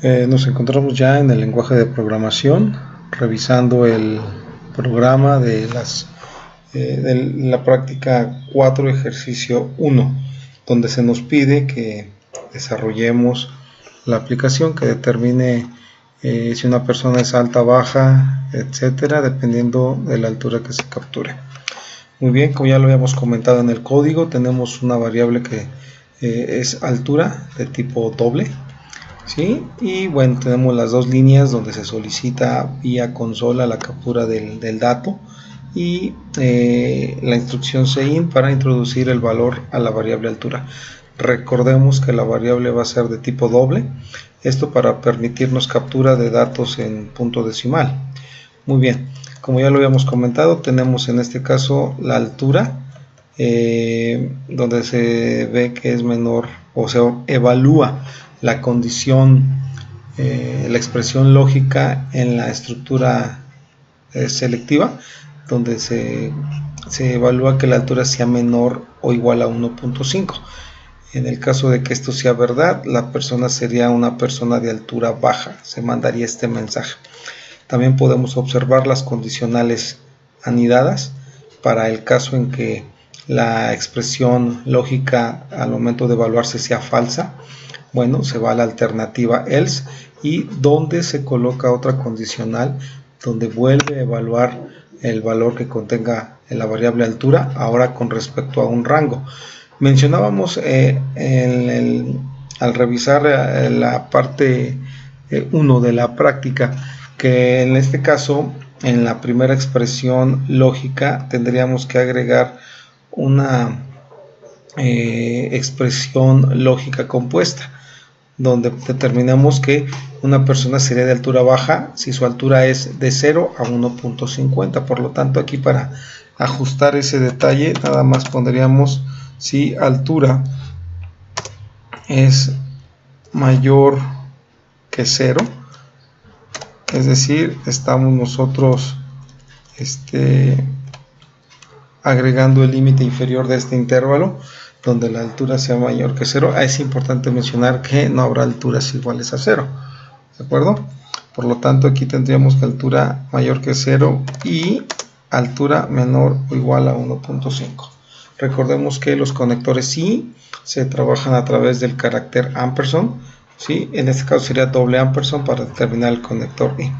Nos encontramos ya en el lenguaje de programación, revisando el programa de la práctica 4, ejercicio 1, donde se nos pide que desarrollemos la aplicación que determine si una persona es alta, baja, etcétera, dependiendo de la altura que se capture. Muy bien, como ya lo habíamos comentado en el código, tenemos una variable que es altura de tipo doble. ¿Sí? Y bueno, tenemos las dos líneas donde se solicita vía consola la captura del dato y la instrucción CIN para introducir el valor a la variable altura. Recordemos que la variable va a ser de tipo doble, esto para permitirnos captura de datos en punto decimal. Muy bien, como ya lo habíamos comentado, tenemos en este caso la altura, donde se ve que es menor, o se evalúa la condición, la expresión lógica en la estructura selectiva, donde se evalúa que la altura sea menor o igual a 1.5. En el caso de que esto sea verdad, la persona sería una persona de altura baja, se mandaría este mensaje. También podemos observar las condicionales anidadas para el caso en que la expresión lógica al momento de evaluarse sea falsa. Bueno, se va a la alternativa else y donde se coloca otra condicional donde vuelve a evaluar el valor que contenga la variable altura, ahora con respecto a un rango. Mencionábamos al revisar la parte 1 de la práctica que en este caso en la primera expresión lógica tendríamos que agregar una expresión lógica compuesta, donde determinamos que una persona sería de altura baja si su altura es de 0 a 1.50. Por lo tanto, aquí para ajustar ese detalle, nada más pondríamos si altura es mayor que 0, es decir, estamos nosotros agregando el límite inferior de este intervalo, donde la altura sea mayor que 0. Es importante mencionar que no habrá alturas iguales a 0, ¿de acuerdo? Por lo tanto, aquí tendríamos que altura mayor que 0 y altura menor o igual a 1.5. Recordemos que los conectores sí se trabajan a través del carácter ampersand, ¿sí? En este caso sería doble ampersand para determinar el conector i.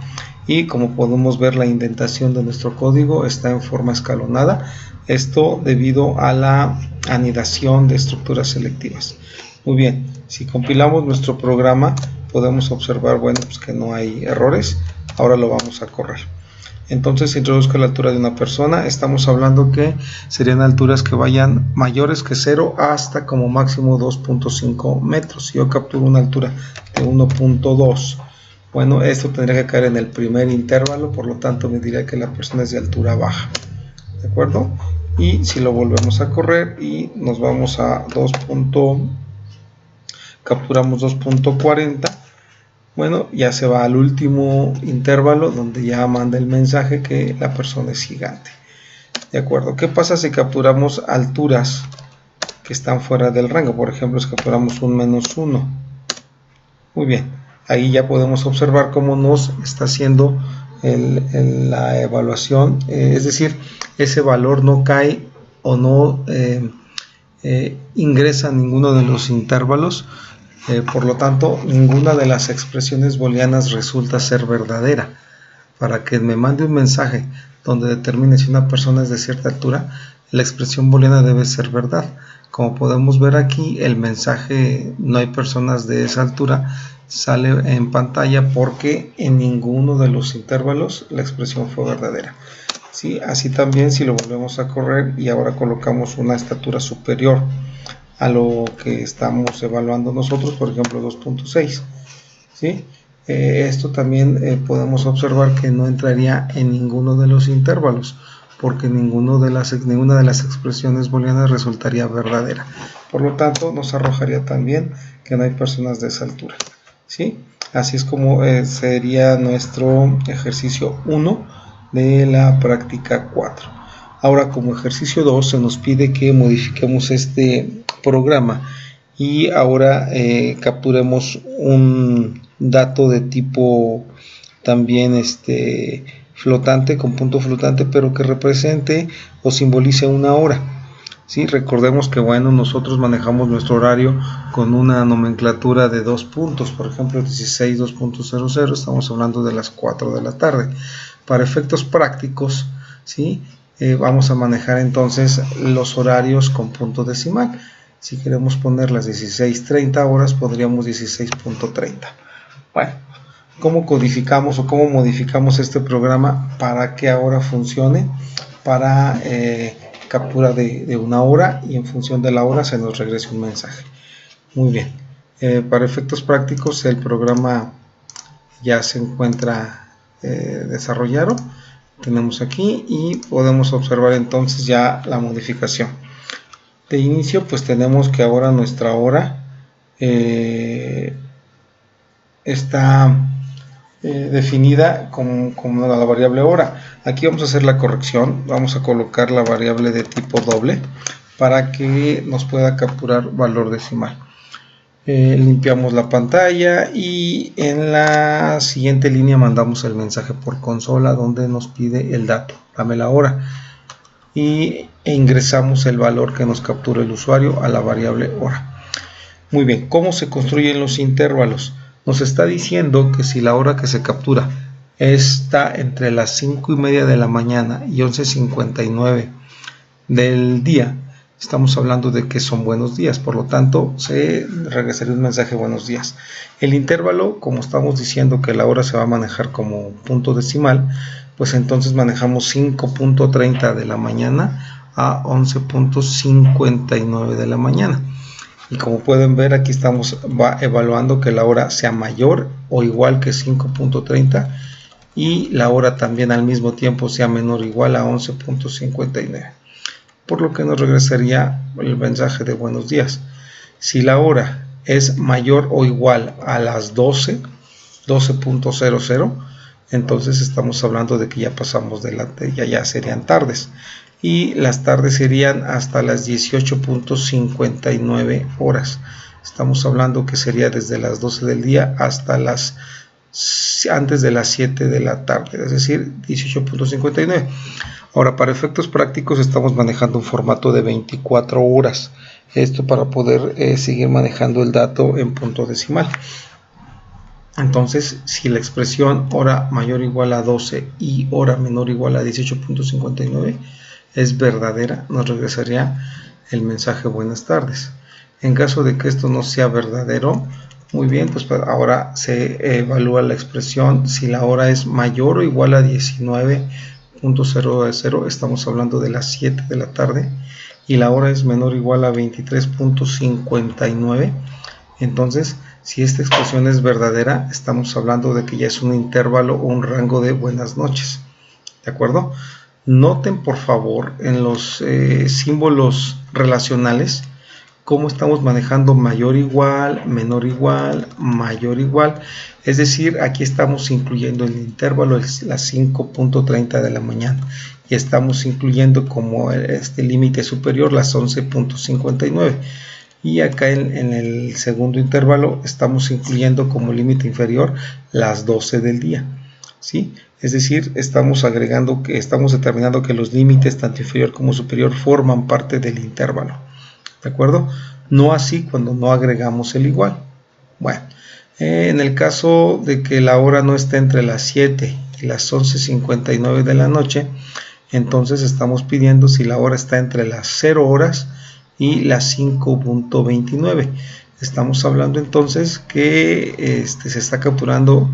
Y como podemos ver, la indentación de nuestro código está en forma escalonada, esto debido a la anidación de estructuras selectivas. Muy bien, si compilamos nuestro programa podemos observar, bueno, pues que no hay errores. Ahora lo vamos a correr. Entonces introduzco la altura de una persona. Estamos hablando que serían alturas que vayan mayores que 0 hasta como máximo 2.5 metros. Si yo capturo una altura de 1.2, bueno, esto tendría que caer en el primer intervalo, por lo tanto me diría que la persona es de altura baja, ¿de acuerdo? Y si lo volvemos a correr y nos vamos a capturamos 2.40, bueno, ya se va al último intervalo donde ya manda el mensaje que la persona es gigante, ¿de acuerdo? ¿Qué pasa si capturamos alturas que están fuera del rango? Por ejemplo, si capturamos un -1, muy bien, ahí ya podemos observar cómo nos está haciendo la evaluación, es decir, ese valor no cae o no ingresa a ninguno de los intervalos, por lo tanto ninguna de las expresiones booleanas resulta ser verdadera. Para que me mande un mensaje donde determine si una persona es de cierta altura, la expresión booleana debe ser verdad. Como podemos ver aquí, el mensaje no hay personas de esa altura sale en pantalla porque en ninguno de los intervalos la expresión fue verdadera. ¿Sí? Así también si lo volvemos a correr y ahora colocamos una estatura superior a lo que estamos evaluando nosotros, por ejemplo 2.6, ¿sí? Esto también podemos observar que no entraría en ninguno de los intervalos porque ninguna de las expresiones booleanas resultaría verdadera. Por lo tanto, nos arrojaría también que no hay personas de esa altura, ¿sí? Así es como sería nuestro ejercicio 1 de la práctica 4. Ahora, como ejercicio 2 se nos pide que modifiquemos este programa y ahora capturemos un dato de tipo también flotante, con punto flotante, pero que represente o simbolice una hora. ¿Sí? Recordemos que nosotros manejamos nuestro horario con una nomenclatura de 2 puntos, por ejemplo 16 2.00, estamos hablando de las 4 de la tarde. Para efectos prácticos, ¿sí? Vamos a manejar entonces los horarios con punto decimal. Si queremos poner las 16:30 horas, podríamos 16.30. Bueno, ¿cómo codificamos o cómo modificamos este programa para que ahora funcione? Para captura de una hora, y en función de la hora se nos regrese un mensaje. Muy bien, para efectos prácticos el programa ya se encuentra desarrollado. Tenemos aquí y podemos observar entonces ya la modificación. De inicio pues tenemos que ahora nuestra hora está definida como la variable hora. Aquí vamos a hacer la corrección, vamos a colocar la variable de tipo doble para que nos pueda capturar valor decimal. Limpiamos la pantalla y en la siguiente línea mandamos el mensaje por consola donde nos pide el dato, dame la hora, e ingresamos el valor que nos captura el usuario a la variable hora. Muy bien, ¿cómo se construyen los intervalos? Nos está diciendo que si la hora que se captura está entre las 5:30 de la mañana y 11:59 del día, estamos hablando de que son buenos días, por lo tanto se regresaría un mensaje buenos días. El intervalo, como estamos diciendo que la hora se va a manejar como punto decimal, pues entonces manejamos 5:30 de la mañana a 11:59 de la mañana. Y como pueden ver, aquí estamos evaluando que la hora sea mayor o igual que 5:30 y la hora también al mismo tiempo sea menor o igual a 11:59. Por lo que nos regresaría el mensaje de buenos días. Si la hora es mayor o igual a las 12:00, entonces estamos hablando de que ya pasamos delante, ya serían tardes. Y las tardes serían hasta las 18:59 horas. Estamos hablando que sería desde las 12 del día hasta antes de las 7 de la tarde, es decir, 18:59. Ahora, para efectos prácticos estamos manejando un formato de 24 horas. Esto para poder seguir manejando el dato en punto decimal. Entonces, si la expresión hora mayor o igual a 12 y hora menor o igual a 18:59 es verdadera, nos regresaría el mensaje buenas tardes. En caso de que esto no sea verdadero, muy bien, pues ahora se evalúa la expresión si la hora es mayor o igual a 19:00, estamos hablando de las 7 de la tarde, y la hora es menor o igual a 23:59. Entonces, si esta expresión es verdadera, estamos hablando de que ya es un intervalo o un rango de buenas noches. ¿De acuerdo? Noten por favor en los símbolos relacionales cómo estamos manejando mayor igual, menor igual, mayor igual. Es decir, aquí estamos incluyendo el intervalo las 5:30 de la mañana y estamos incluyendo como este límite superior las 11:59. Y acá en el segundo intervalo estamos incluyendo como límite inferior las 12 del día, ¿sí? Es decir, estamos determinando que los límites tanto inferior como superior forman parte del intervalo, ¿de acuerdo? No así cuando no agregamos el igual. Bueno, en el caso de que la hora no esté entre las 7 y las 11:59 de la noche, entonces estamos pidiendo si la hora está entre las 0 horas y las 5:29. Estamos hablando entonces que se está capturando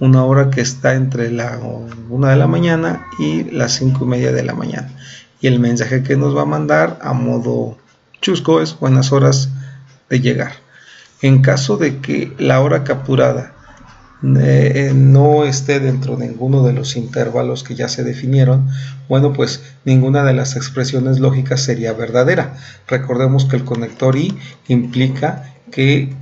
una hora que está entre la 1 de la mañana y las 5:30 de la mañana. Y el mensaje que nos va a mandar a modo chusco es buenas horas de llegar. En caso de que la hora capturada no esté dentro de ninguno de los intervalos que ya se definieron, bueno, pues ninguna de las expresiones lógicas sería verdadera. Recordemos que el conector y implica que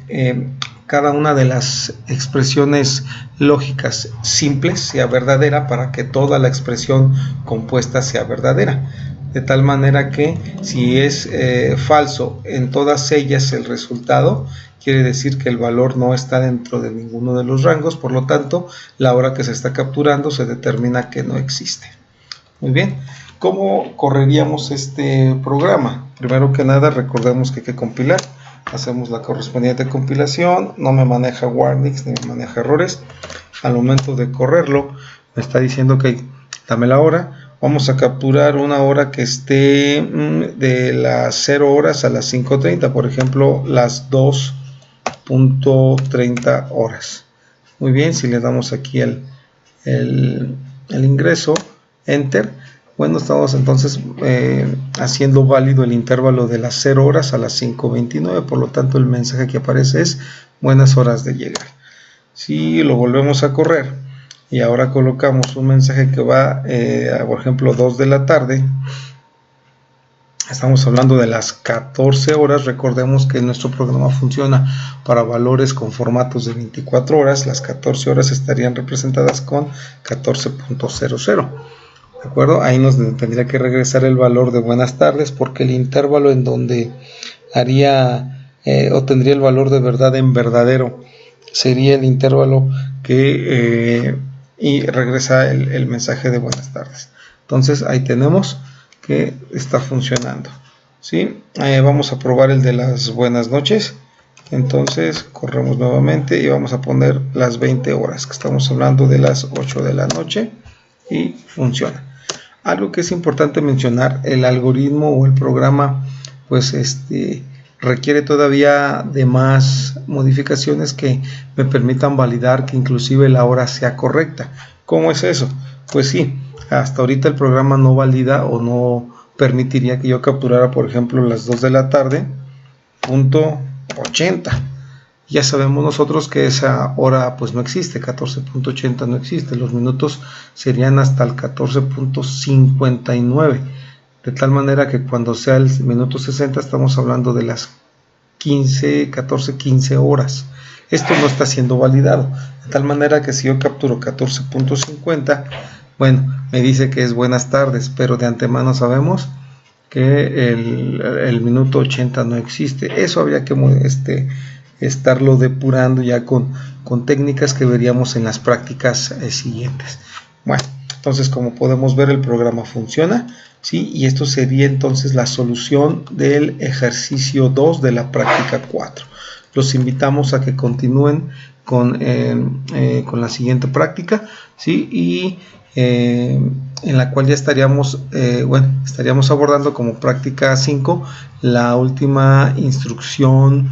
cada una de las expresiones lógicas simples sea verdadera para que toda la expresión compuesta sea verdadera. De tal manera que si es falso en todas ellas el resultado, quiere decir que el valor no está dentro de ninguno de los rangos, por lo tanto la hora que se está capturando se determina que no existe. Muy bien, ¿cómo correríamos este programa? Primero que nada, recordemos que hay que compilar. Hacemos la correspondiente compilación, no me maneja warnings ni me maneja errores. Al momento de correrlo, me está diciendo que dame la hora. Vamos a capturar una hora que esté de las 0 horas a las 5:30, por ejemplo, las 2:30 horas. Muy bien, si le damos aquí el ingreso, enter. Bueno, estamos entonces haciendo válido el intervalo de las 0 horas a las 5:29, por lo tanto el mensaje que aparece es buenas horas de llegar. Si lo volvemos a correr y ahora colocamos un mensaje que va por ejemplo 2 de la tarde, estamos hablando de las 14 horas. Recordemos que nuestro programa funciona para valores con formatos de 24 horas. Las 14 horas estarían representadas con 14.00. ¿De acuerdo? Ahí nos tendría que regresar el valor de buenas tardes, porque el intervalo en donde haría obtendría el valor de verdad en verdadero sería el intervalo que y regresa el mensaje de buenas tardes. Entonces ahí tenemos que está funcionando, ¿sí? Vamos a probar el de las buenas noches. Entonces corremos nuevamente y vamos a poner las 20 horas, que estamos hablando de las 8 de la noche, y funciona. Algo que es importante mencionar, el algoritmo o el programa pues requiere todavía de más modificaciones que me permitan validar que inclusive la hora sea correcta. ¿Cómo es eso? Pues sí, hasta ahorita el programa no valida o no permitiría que yo capturara, por ejemplo, las 2 de la tarde, .80. Ya sabemos nosotros que esa hora pues no existe, 14.80 no existe, los minutos serían hasta el 14.59, de tal manera que cuando sea el minuto 60 estamos hablando de las 15 horas. Esto no está siendo validado, de tal manera que si yo capturo 14.50, bueno, me dice que es buenas tardes, pero de antemano sabemos que el minuto 80 no existe. Eso habría que estarlo depurando ya con técnicas que veríamos en las prácticas siguientes. Bueno, entonces como podemos ver, el programa funciona, ¿sí? Y esto sería entonces la solución del ejercicio 2 de la práctica 4. Los invitamos a que continúen con la siguiente práctica, ¿sí? Y en la cual ya estaríamos abordando como práctica 5 la última instrucción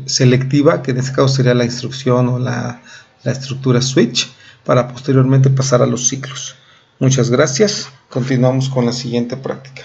selectiva, que en este caso sería la instrucción o la estructura switch, para posteriormente pasar a los ciclos. Muchas gracias. Continuamos con la siguiente práctica.